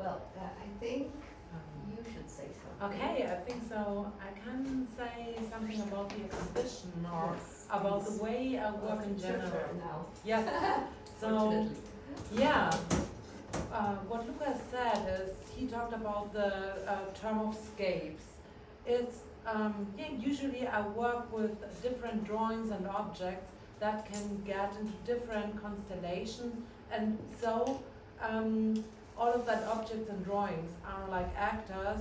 Well, I think you should say something. Okay, I think so. I can say something about the exhibition or Yes, about please. the way I work in It's your general. turn now. Yes. So, Fortunately. yeah, what Luca said is he talked about the term of scapes. It's yeah, usually I work with different drawings and objects that can get into different constellations, and so all of that objects and drawings are like actors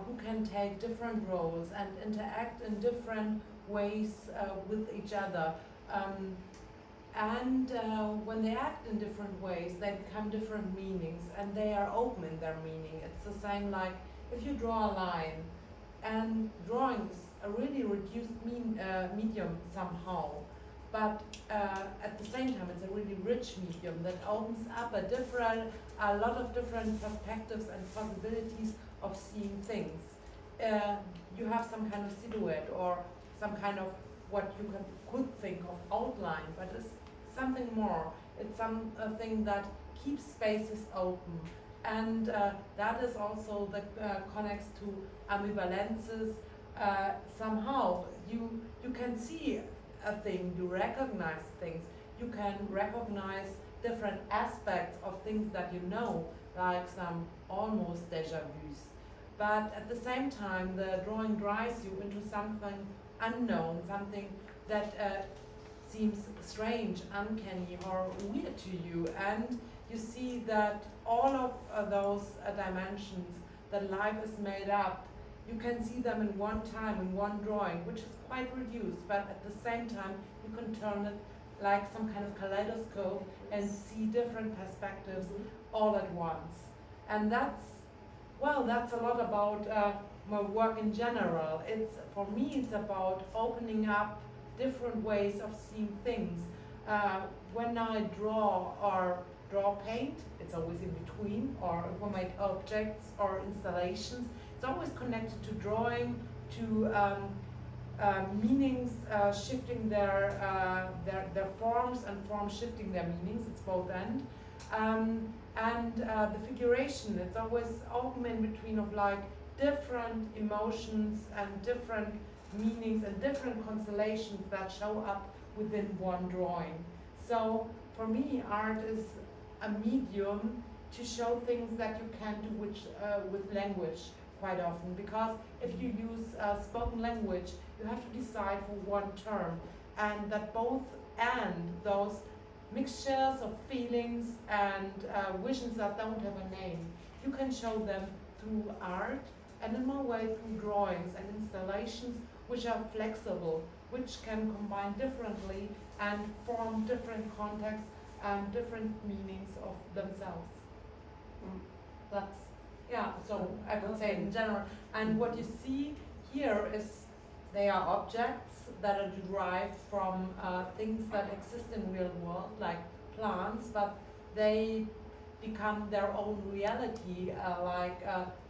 who can take different roles and interact in different ways with each other. Um, and when they act in different ways, they become different meanings, and they are open in their meaning. It's the same like if you draw a line, and drawing is a really reduced medium somehow, but at the same time it's a really rich medium that opens up a lot of different perspectives and possibilities of seeing things. You have some kind of silhouette or some kind of what you could think of outline, but it's something more. It's something that keeps spaces open, and that is also that connects to ambivalences. Somehow you can see a thing, you recognize things, you can recognize different aspects of things that you know, like some almost deja vus. But at the same time, the drawing drives you into something unknown, something that seems strange, uncanny, or weird to you, and you see that all of those dimensions that life is made up, you can see them in one time, in one drawing, which is quite reduced, but at the same time, you can turn it like some kind of kaleidoscope and see different perspectives all at once. And that's a lot about my work in general. For me, it's about opening up different ways of seeing things. When I draw paint, it's always in between, or when I make objects or installations, it's always connected to drawing, to meanings shifting their forms, and forms shifting their meanings. It's both end. And the figuration, it's always open in between of like different emotions and different meanings and different constellations that show up within one drawing. So for me, art is a medium to show things that you can't do with language quite often, because if you use spoken language, you have to decide for one term, and that both and those mixtures of feelings and visions that don't have a name, you can show them through art, and in my way through drawings and installations which are flexible, which can combine differently and form different contexts and different meanings of themselves. That's, yeah, so I would say in general. And what you see here is they are objects that are derived from things that exist in real world, like plants, but they become their own reality, like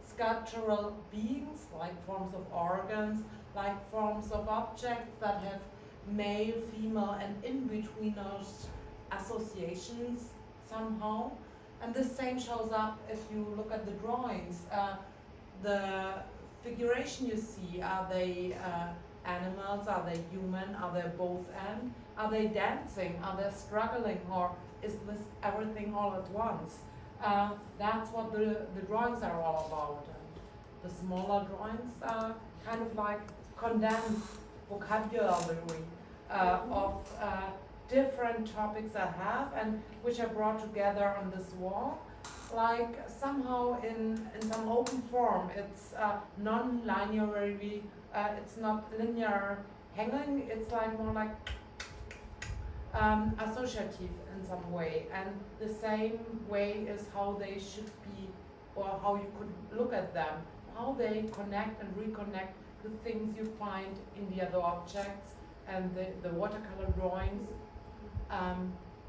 sculptural beings, like forms of organs, like forms of objects that have male, female, and in-betweeners associations somehow. And the same shows up if you look at the drawings. The figuration you see, are they animals, are they human, are they both and? Are they dancing, are they struggling, or is this everything all at once? That's what the drawings are all about. And the smaller drawings are kind of like condensed vocabulary of different topics I have, and which I brought together on this wall. Like somehow in some open form, it's non-linearly, it's not linear hanging, it's like more like associative in some way, and the same way is how they should be, or how you could look at them, how they connect and reconnect the things you find in the other objects and the watercolor drawings.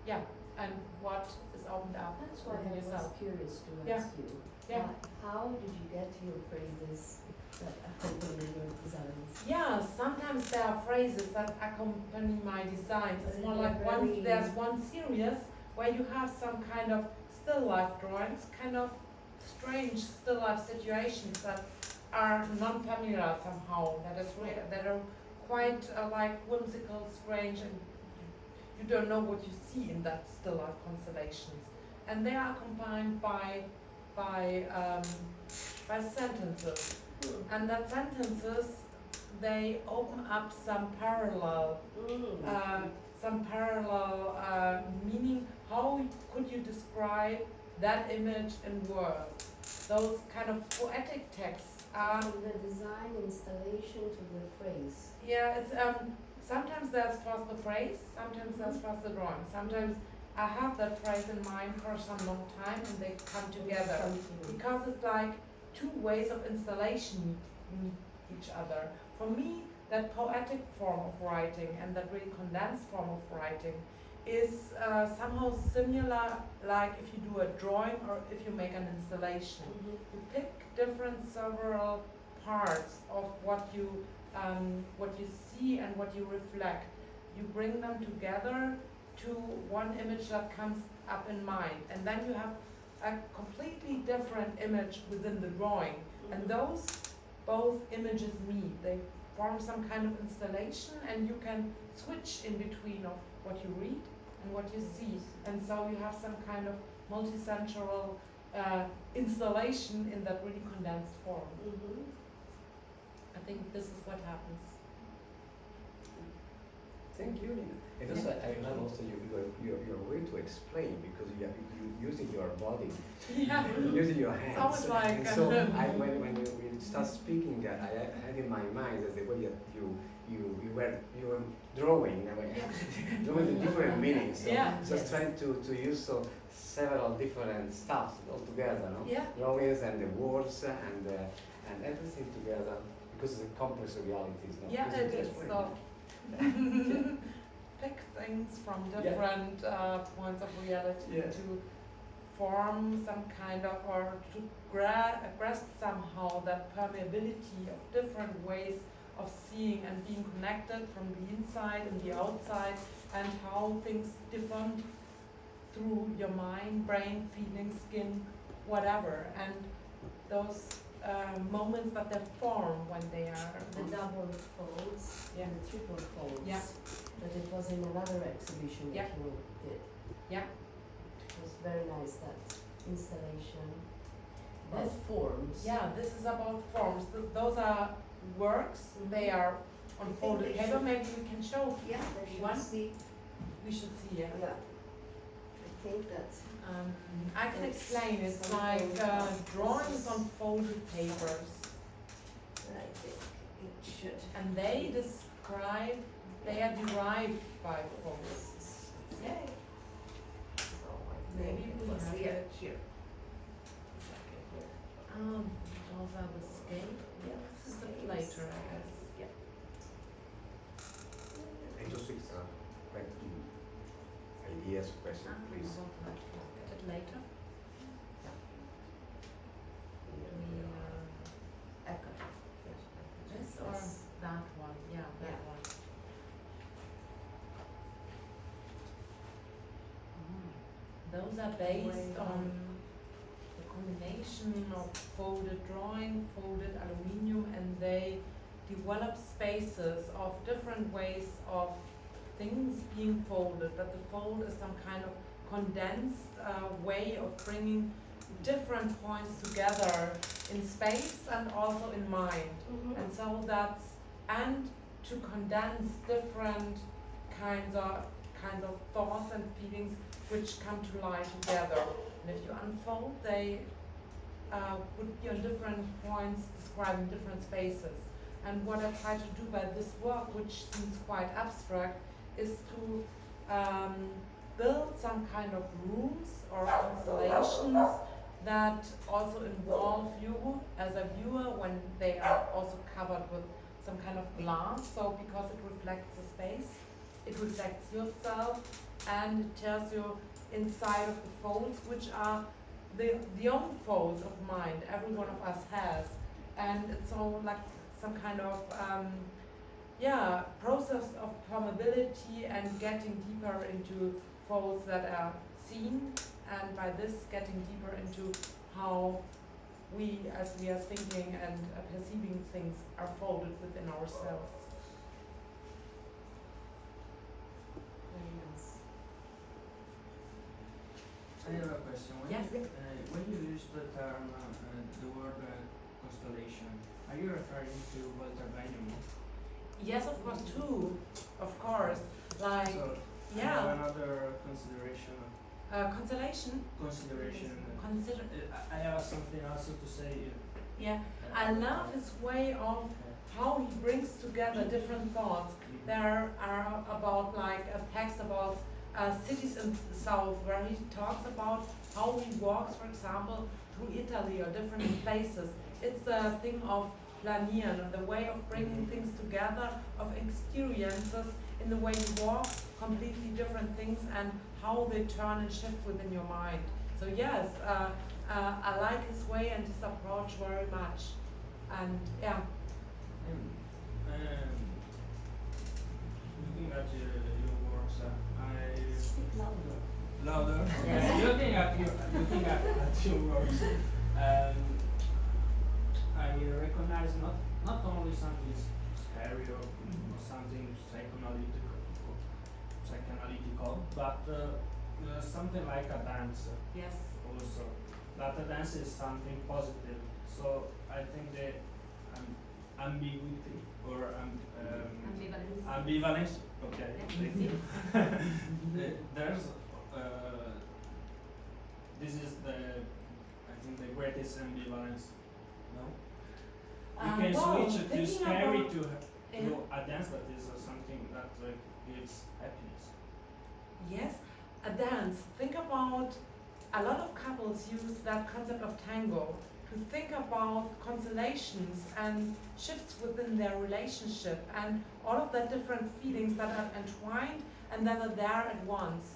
Yeah, and what is opened up. That's why I was curious to Yeah. ask you. Yeah. How did you get to your phrases that accompany your designs? Yeah, sometimes there are phrases that accompany my designs. It's more like there's one series where you have some kind of still life drawings, kind of strange still life situations that are non-familiar somehow, that are quite like whimsical, strange, and you don't know what you see in that still life constellations. And they are combined by um, by sentences. And that sentences, they open up some parallel meaning. How could you describe that image in words? Those kind of poetic texts are. From the design installation to the phrase. Yeah, it's sometimes there's first the phrase, sometimes there's first the drawing. Sometimes I have that phrase in mind for some long time and they come together. Because it's like two ways of installation meet each other. For me, that poetic form of writing and that really condensed form of writing is somehow similar, like if you do a drawing or if you make an installation. You pick several parts of what you see and what you reflect. You bring them together to one image that comes up in mind, and then you have a completely different image within the drawing. And those both images meet. They form some kind of installation, and you can switch in between of what you read and what you see. And so you have some kind of multisensual installation in that really condensed form. I think this is what happens. Thank you, Nina. And also, I love also your way to explain, because you using your body, using your hands. It's always like. And so when we start speaking, I had in my mind that the way that you were drawing, drawing the different meanings. So, just trying to use several different stuff all together, no? Drawings and the words and everything together, because it's a complex reality. It is. So. Pick things from different points of reality to form some kind of, or to grasp somehow that permeability of different ways of seeing and being connected from the inside and the outside, and how things differ through your mind, brain, feeling, skin, whatever. And those moments that they form when they are the double folds and the triple folds. But it was in another exhibition that you did. It was very nice, that installation. About forms. This is about forms. Those are works. They are on folded paper. Maybe we can show. One. We should see. I think that. I can explain. It's like drawings on folded papers. I think it should. And they describe. They are derived by folds. Yay. Maybe we have it here. Those are the scale. This is the plater, I guess. And just like ideas, questions, please. Get it later. This or that one? That one. Those are based on the combination of folded drawing, folded aluminium, and they develop spaces of different ways of things being folded, but the fold is some kind of condensed way of bringing different points together in space and also in mind. And so and to condense different kinds of thoughts and feelings which come to lie together. And if you unfold, they would be on different points, describing different spaces. And what I try to do by this work, which seems quite abstract, is to build some kind of rooms or constellations that also involve you as a viewer when they are also covered with some kind of glass. So because it reflects the space, it reflects yourself, and it tells you inside of the folds, which are the own folds of mind every one of us has. And it's all like some kind of process of permeability and getting deeper into folds that are seen, and by this getting deeper into how we, as we are thinking and perceiving things, are folded within ourselves. Very nice. I have a question. When you use the term, the word constellation, are you referring to Walter Benjamin? Yes, of course, too. Of course, like So I yeah. have another consideration. Constellation. Consideration. Consider. I have something also to say. Yeah, I love his way of how he brings together different thoughts. There are about like a text about cities in the south where he talks about how he walks, for example, through Italy or different places. It's the thing of planieren, the way of bringing things together, of experiences in the way you walk, completely different things, and how they turn and shift within your mind. So yes, I like his way and his approach very much. And yeah. Looking at your works, I Speak louder. louder. Yes. Looking at your works, I recognize not only something scary or something psychoanalytical, but something like a dance. Yes. Also, but a dance is something positive. So I think the ambiguity or ambivalence. Okay. There's this is I think the greatest ambivalence. No. You can well, switch to thinking scary about- to Yeah. a dance that is something that gives happiness. Yes, a dance. Think about a lot of couples use that concept of tango to think about constellations and shifts within their relationship and all of the different feelings that are entwined and that are there at once.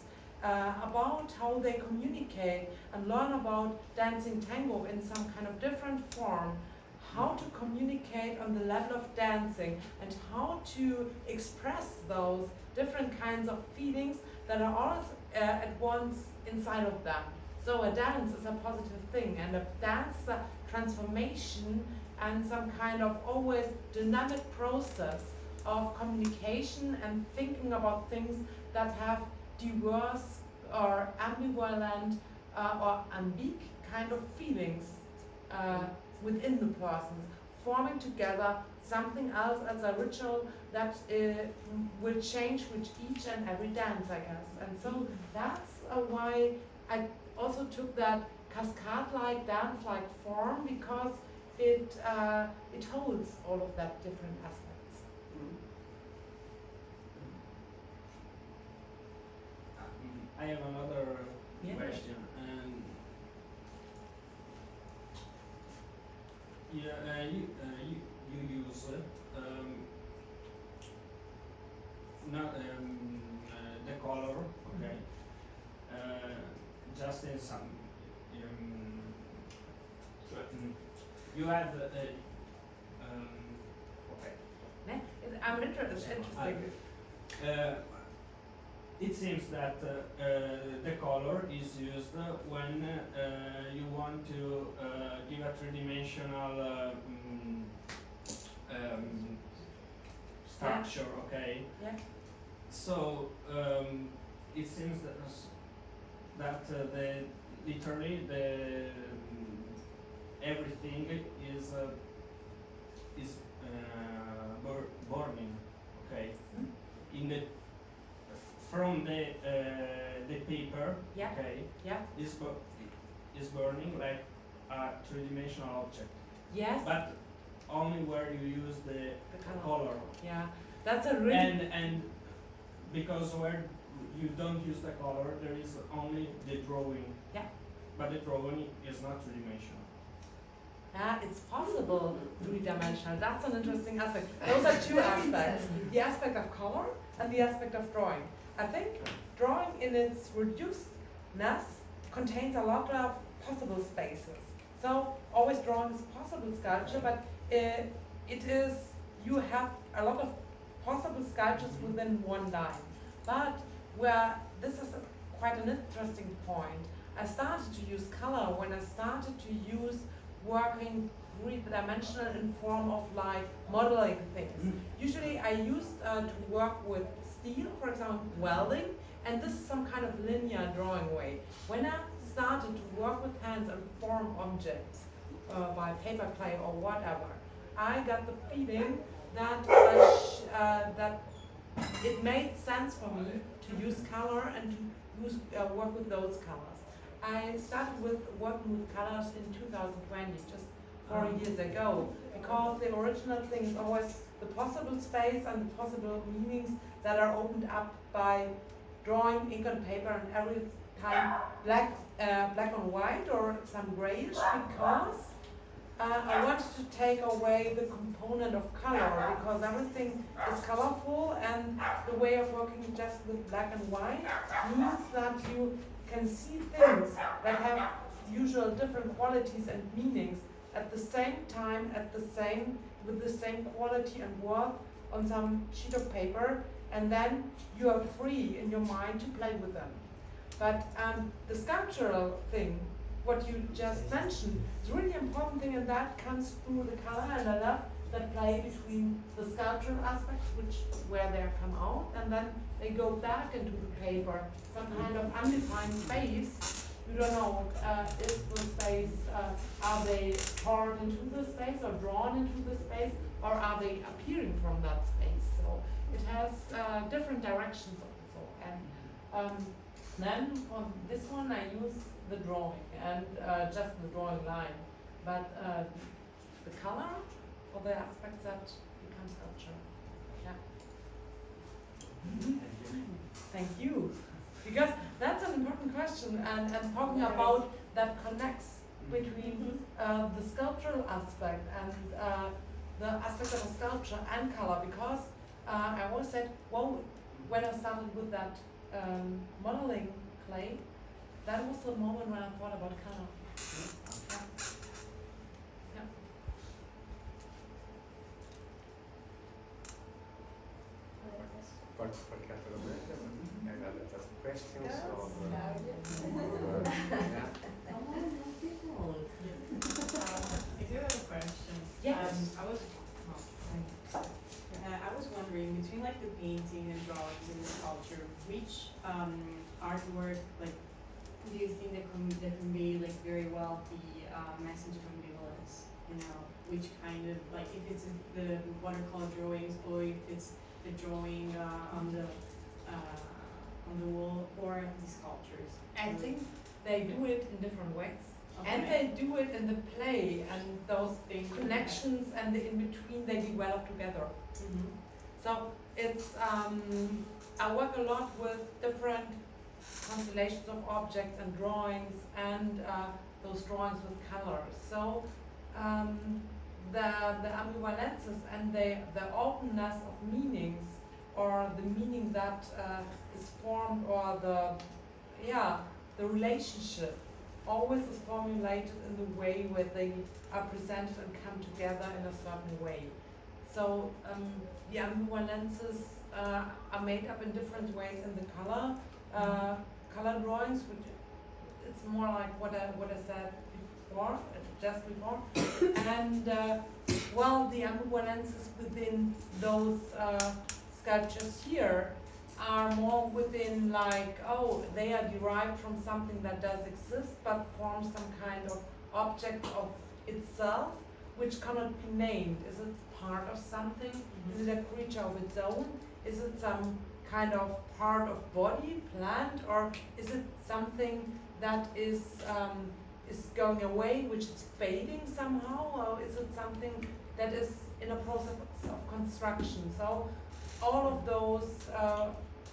About how they communicate and learn about dancing tango in some kind of different form, how to communicate on the level of dancing and how to express those different kinds of feelings that are all at once inside of them. So a dance is a positive thing, and a dance is a transformation and some kind of always dynamic process of communication and thinking about things that have diverse or ambivalent or ambiguous kind of feelings within the persons, forming together something else as a ritual that will change with each and every dance, I guess. And so that's why I also took that cascade-like, dance-like form, because it holds all of that different aspects. I have another Yeah. question. You use the color, okay? Just in some, you have okay. I'm interesting. It seems that the color is used when you want to give a three-dimensional structure, okay? Yeah. So it seems that literally everything is burning, okay? In the from the paper, Yeah. okay, Yeah. is burning like a three-dimensional object, Yes. but only where you use the color. Yeah. That's a really And because where you don't use the color, there is only the drawing. Yeah. But the drawing is not three-dimensional. Yeah, it's possible three-dimensional. That's an interesting aspect. Those are two aspects. The aspect of color and the aspect of drawing. I think drawing in its reducedness contains a lot of possible spaces. So always drawing is possible sculpture, but it is, you have a lot of possible sculptures within one line. But where this is quite an interesting point, I started to use color when I started to use working three-dimensional in form of like modeling things. Usually I used to work with steel, for example, welding, and this is some kind of linear drawing way. When I started to work with hands and form objects by paper clay or whatever, I got the feeling that that it made sense for me to use color and to use, work with those colors. I started with working with colors in 2020, just 4 years ago, because the original thing is always the possible space and the possible meanings that are opened up by drawing ink on paper and every time black and white or some grayish, because I wanted to take away the component of color, because everything is colorful, and the way of working just with black and white means that you can see things that have usual different qualities and meanings at the same time, with the same quality and worth on some sheet of paper, and then you are free in your mind to play with them. But the sculptural thing, what you just mentioned, is a really important thing, and that comes through the color, and I love that play between the sculptural aspects, where they come out, and then they go back into the paper, some kind of undefined space. You don't know, is the space, are they poured into the space or drawn into the space, or are they appearing from that space? So it has different directions also. And then for this one I use the drawing and just the drawing line, but the color for the aspects that become sculpture. Yeah. Thank you. Because that's an important question, and talking about that connects between the sculptural aspect and the aspect of a sculpture and color, because I always said, well, when I started with that modeling clay, that was the moment when I thought about color. Yeah. Yeah. Qualche altra domanda? Avete questions? Yes. Or, I do have a question. Yes. I was wondering, between like the painting and drawings and the sculpture, which artwork like do you think that convey like very well the message of ambivalence? You know, which kind of like if it's the watercolor drawings or if it's the drawing on the wall or the sculptures? I think they do it in different ways. Okay. And they do it in the play, and those connections and the in-between they develop together. Mm-hmm. So it's, I work a lot with different constellations of objects and drawings, and those drawings with colors. So the ambivalences and the openness of meanings, or the meaning that is formed, or the relationship always is formulated in the way where they are presented and come together in a certain way. So the ambivalences are made up in different ways in the color drawings, which it's more like what I said before, just before, and well, the ambivalences within those sculptures here are more within like, oh, they are derived from something that does exist but forms some kind of object of itself which cannot be named. Is it part of something? Mm-hmm. Is it a creature of its own? Is it some kind of part of body, plant, or is it something that is going away, which is fading somehow, or is it something that is in a process of construction? So all of those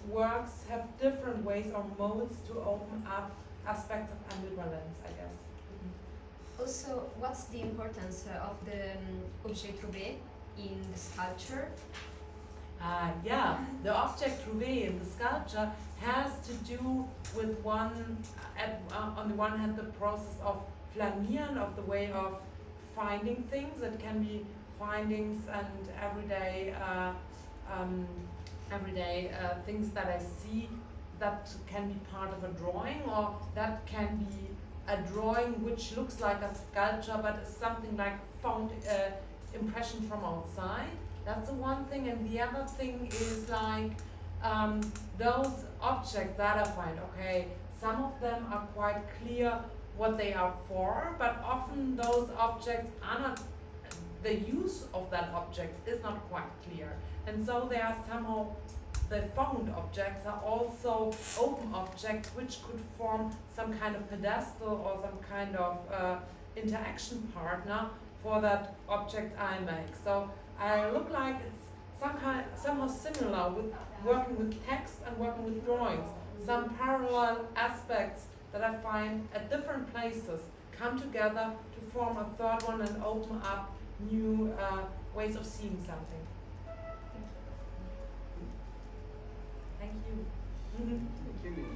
works have different ways or modes to open up aspects of ambivalence, I guess. Also, what's the importance of the objet trouvé in the sculpture? Yeah, the object trouvé in the sculpture has to do with on the one hand, the process of flanieren, of the way of finding things. It can be findings and everyday things that I see that can be part of a drawing, or that can be a drawing which looks like a sculpture but is something like found impression from outside. That's the one thing. And the other thing is like those objects that I find, okay, some of them are quite clear what they are for, but often those objects are not, the use of that object is not quite clear. And so they are somehow, the found objects are also open objects which could form some kind of pedestal or some kind of interaction partner for that object I make. So I look like it's somehow similar with working with text and working with drawings. Some parallel aspects that I find at different places come together to form a third one and open up new ways of seeing something. Thank you. Thank you.